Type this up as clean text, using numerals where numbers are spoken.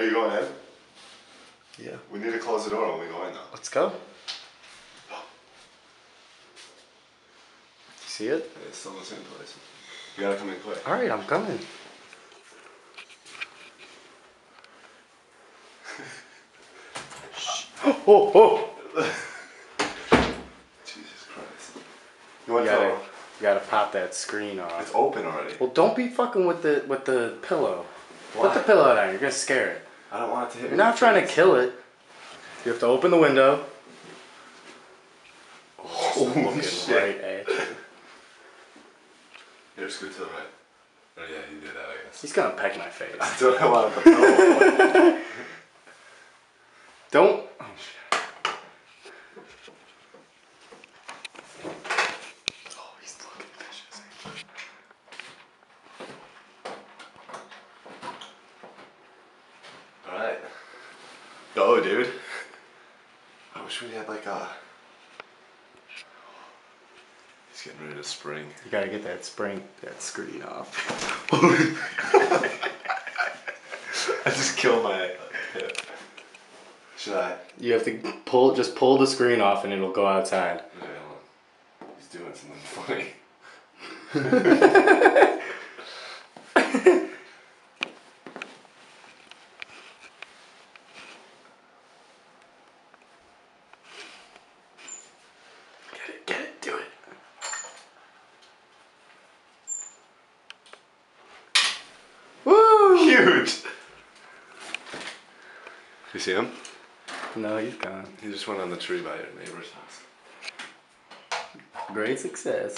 Are you going in? Yeah. We need to close the door when we go in, though. Let's go. You see it? Yeah, it's still in the same place. You gotta come in quick. All right, I'm coming. Oh! Jesus Christ. You gotta pop that screen off. It's open already. Well, don't be fucking with the pillow. Why? Put the pillow down. You're gonna scare it. I don't want it to hit me. You're not trying to kill it. You have to open the window. Oh, shit. Right edge. Here, scoot to the right. Oh, yeah, you do that, I guess. He's gonna peck my face. That's what I wanted the pillow for. Don't. Oh, shit. Oh, he's looking vicious. Alright. Go, dude. I wish we had like a... He's getting ready to spring. You gotta get that screen off. I just killed my hip. Should I? You have to just pull the screen off and it'll go outside. Okay, hold on. He's doing something funny. Get it, do it. Woo! Huge! You see him? No, he's gone. He just went on the tree by your neighbor's house. Great success.